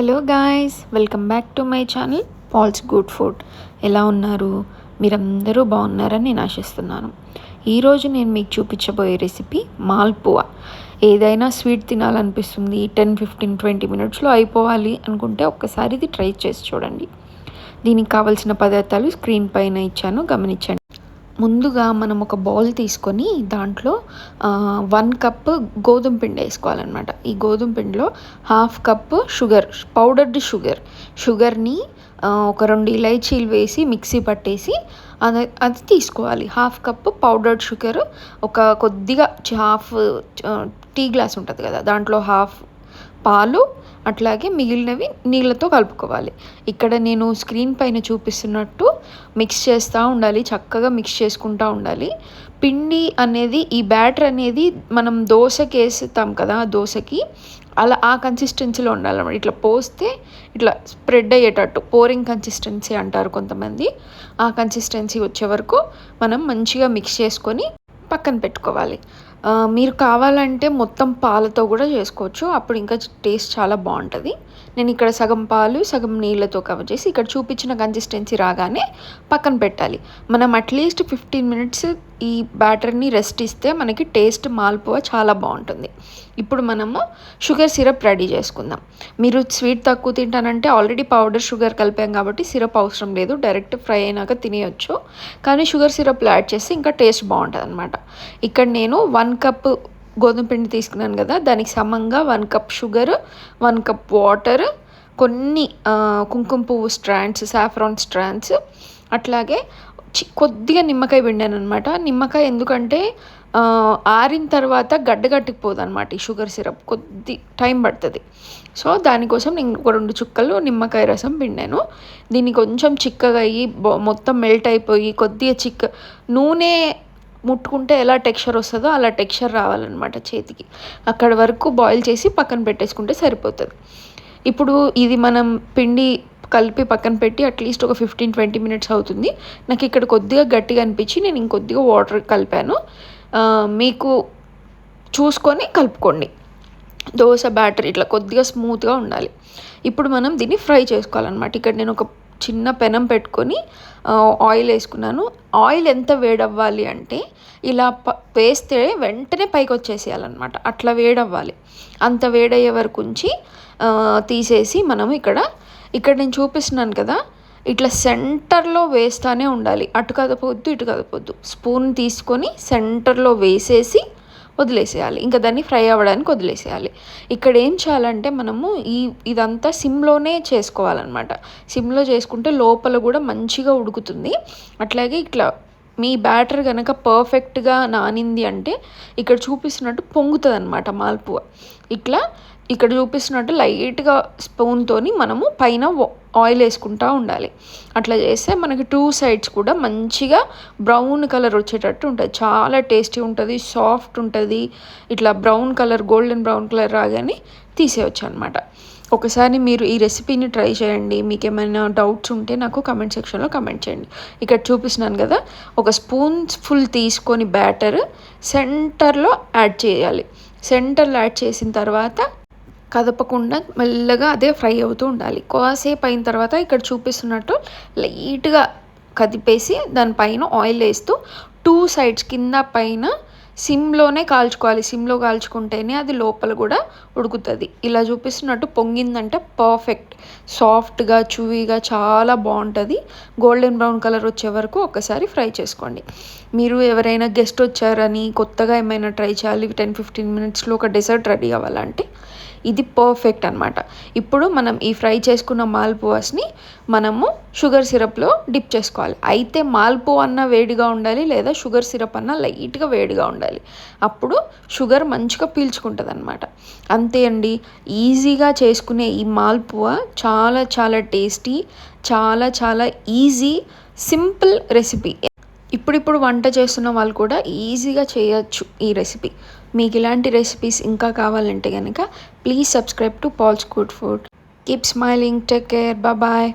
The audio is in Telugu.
Hello guys, welcome back to my channel pals good food. ఎలా ఉన్నారు? మీరందరూ బాగున్నారని నేను ఆశిస్తున్నాను. ఈరోజు నేను మీకు చూపించబోయే రెసిపీ మాల్పువా. ఏదైనా స్వీట్ తినాలనిపిస్తుంది, 10-15-20 మినిట్స్లో అయిపోవాలి అనుకుంటే ఒక్కసారి ఇది ట్రై చేసి చూడండి. దీనికి కావాల్సిన పదార్థాలు స్క్రీన్ పైన ఇచ్చాను, గమనించండి. ముందుగా మనం ఒక బౌల్ తీసుకొని దాంట్లో 1 కప్ గోధుమ పిండి వేసుకోవాలన్నమాట. ఈ గోధుమ పిండిలో 1/2 కప్పు పౌడర్డ్ షుగర్ని ఒక 2 ఇలైచీలు వేసి మిక్సీ పట్టేసి అది తీసుకోవాలి. 1/2 కప్పు పౌడర్డ్ షుగర్, ఒక కొద్దిగా హాఫ్ టీ గ్లాస్ ఉంటుంది కదా, దాంట్లో 1/2 పాలు, అట్లాగే మిగిలినవి నీళ్ళతో కలుపుకోవాలి. ఇక్కడ నేను స్క్రీన్ పైన చూపిస్తున్నట్టు మిక్స్ చేస్తూ ఉండాలి, చక్కగా మిక్స్ చేసుకుంటూ ఉండాలి. పిండి అనేది, ఈ బ్యాటర్ అనేది మనం దోశకి వేస్తాం కదా, దోశకి అలా ఆ కన్సిస్టెన్సీలో ఉండాలన్నమాట. ఇట్లా పోస్తే ఇట్లా స్ప్రెడ్ అయ్యేటట్టు, పోరింగ్ కన్సిస్టెన్సీ అంటారు కొంతమంది. ఆ కన్సిస్టెన్సీ వచ్చే వరకు మనం మంచిగా మిక్స్ చేసుకొని పక్కన పెట్టుకోవాలి. మీరు కావాలంటే మొత్తం పాలతో కూడా చేసుకోవచ్చు, అప్పుడు ఇంకా టేస్ట్ చాలా బాగుంటుంది. నేను ఇక్కడ సగం పాలు సగం నీళ్ళతో కవర్ చేసి ఇక్కడ చూపించిన కన్సిస్టెన్సీ రాగానే పక్కన పెట్టాలి. మనం అట్లీస్ట్ 15 మినిట్స్ ఈ బ్యాటర్ని రెస్ట్ ఇస్తే మనకి టేస్ట్ మాల్పువా చాలా బాగుంటుంది. ఇప్పుడు మనము షుగర్ సిరప్ రెడీ చేసుకుందాం. మీరు స్వీట్ తక్కువ తింటానంటే ఆల్రెడీ పౌడర్ షుగర్ కలిపాం కాబట్టి సిరప్ అవసరం లేదు, డైరెక్ట్ ఫ్రై అయినాక తినేయచ్చు. కానీ షుగర్ సిరప్లో యాడ్ చేస్తే ఇంకా టేస్ట్ బాగుంటుంది అనమాట. ఇక్కడ నేను 1 కప్ గోధుమ పిండి తీసుకున్నాను కదా, దానికి సమంగా 1 కప్ షుగర్, 1 కప్ వాటర్, కొన్ని కుంకుమ పువ్వు స్ట్రాండ్స్, సాఫ్రాన్ స్ట్రాండ్స్, అట్లాగే కొద్దిగా నిమ్మకాయ పిండాను అనమాట. నిమ్మకాయ ఎందుకంటే ఆరిన తర్వాత గడ్డగట్టిపోదు అనమాట ఈ షుగర్ సిరప్, కొద్ది టైం పడుతుంది. సో దానికోసం నేను ఒక 2 చుక్కలు నిమ్మకాయ రసం పిండాను. దీన్ని కొంచెం చిక్కగా అయ్యి మొత్తం మెల్ట్ అయిపోయి కొద్దిగా నూనె ముట్టుకుంటే ఎలా టెక్స్చర్ వస్తుందో అలా టెక్స్చర్ రావాలన్నమాట చేతికి. అక్కడ వరకు బాయిల్ చేసి పక్కన పెట్టేసుకుంటే సరిపోతుంది. ఇప్పుడు ఇది మనం పిండి కలిపి పక్కన పెట్టి అట్లీస్ట్ ఒక 15-20 మినిట్స్ అవుతుంది. నాకు ఇక్కడ కొద్దిగా గట్టిగా అనిపించి నేను ఇంకొద్దిగా వాటర్ కలిపాను. మీకు చూసుకొని కలుపుకోండి. దోశ బ్యాటర్ ఇట్లా కొద్దిగా స్మూత్గా ఉండాలి. ఇప్పుడు మనం దీన్ని ఫ్రై చేసుకోవాలన్నమాట. ఇక్కడ నేను ఒక చిన్న పెనం పెట్టుకొని ఆయిల్ వేసుకున్నాను. ఆయిల్ ఎంత వేడవ్వాలి అంటే ఇలా వేస్తే వెంటనే పైకి వచ్చేసేయాలన్నమాట, అట్లా వేడవ్వాలి. అంత వేడయ్యే వరకు ఉంచి తీసేసి మనము ఇక్కడ నేను చూపిస్తున్నాను కదా, ఇట్లా సెంటర్లో వేస్తూనే ఉండాలి. అటు కదపొద్దు ఇటు కదపొద్దు. స్పూన్ తీసుకొని సెంటర్లో వేసేసి వదిలేసేయాలి. ఇంకా దాన్ని ఫ్రై అవ్వడానికి వదిలేసేయాలి. ఇక్కడ ఏం చేయాలంటే మనము ఇదంతా సిమ్లోనే చేసుకోవాలన్నమాట. సిమ్లో చేసుకుంటే లోపల కూడా మంచిగా ఉడుకుతుంది. అట్లాగే ఇట్లా మీ బ్యాటర్ కనుక పర్ఫెక్ట్గా నానింది అంటే ఇక్కడ చూపిస్తున్నట్టు పొంగుతుంది అనమాట మాల్పువా. ఇక్కడ చూపిస్తున్నట్టు లైట్గా స్పూన్తోని మనము పైన ఆయిల్ వేసుకుంటూ ఉండాలి. అట్లా చేస్తే మనకి 2 సైడ్స్ కూడా మంచిగా బ్రౌన్ కలర్ వచ్చేటట్టు ఉంటుంది. చాలా టేస్టీ ఉంటుంది, సాఫ్ట్ ఉంటుంది. ఇట్లా brown colour, golden brown colour రాగానే తీసేయచ్చు అనమాట. ఒకసారి మీరు ఈ రెసిపీని ట్రై చేయండి. మీకు ఏమైనా డౌట్స్ ఉంటే నాకు కమెంట్ సెక్షన్లో కమెంట్ చేయండి. ఇక్కడ చూపిస్తున్నాను కదా, ఒక స్పూన్ ఫుల్ తీసుకొని బ్యాటర్ సెంటర్లో యాడ్ చేయాలి. సెంటర్లో యాడ్ చేసిన తర్వాత కదపకుండా మెల్లగా అదే ఫ్రై అవుతూ ఉండాలి. కాసేపు అయిన తర్వాత ఇక్కడ చూపిస్తున్నట్టు లైట్గా కదిపేసి దానిపైన ఆయిల్ వేస్తూ 2 సైడ్స్ కింద పైన సిమ్లోనే కాల్చుకోవాలి. సిమ్లో కాల్చుకుంటేనే అది లోపల కూడా ఉడుకుతుంది. ఇలా చూపిస్తున్నట్టు పొంగిందంటే పర్ఫెక్ట్, సాఫ్ట్గా చూవీగా చాలా బాగుంటుంది. గోల్డెన్ బ్రౌన్ కలర్ వచ్చే వరకు ఒకసారి ఫ్రై చేసుకోండి. మీరు ఎవరైనా గెస్ట్ వచ్చారని కొత్తగా ఏమైనా ట్రై చేయాలి, 10-15 మినిట్స్లో ఒక డెజర్ట్ రెడీ అవ్వాలంటే ఇది పర్ఫెక్ట్ అనమాట. ఇప్పుడు మనం ఈ ఫ్రై చేసుకున్న మాల్పువాస్ని మనము షుగర్ సిరప్లో డిప్ చేసుకోవాలి. అయితే మాల్పువా అన్న వేడిగా ఉండాలి, లేదా షుగర్ సిరప్ అన్న లైట్గా వేడిగా ఉండాలి. అప్పుడు షుగర్ మంచిగా పీల్చుకుంటుంది అనమాట. అంతే అండి, ఈజీగా చేసుకునే ఈ మాల్పువా చాలా చాలా టేస్టీ, చాలా చాలా ఈజీ, సింపుల్ రెసిపీ. ఇప్పుడు వంట చేస్తున్న వాళ్ళు కూడా ఈజీగా చేయొచ్చు ఈ రెసిపీ. మీకు ఇలాంటి రెసిపీస్ ఇంకా కావాలంటే కనుక please subscribe to pals good food. Keep smiling, take care, bye.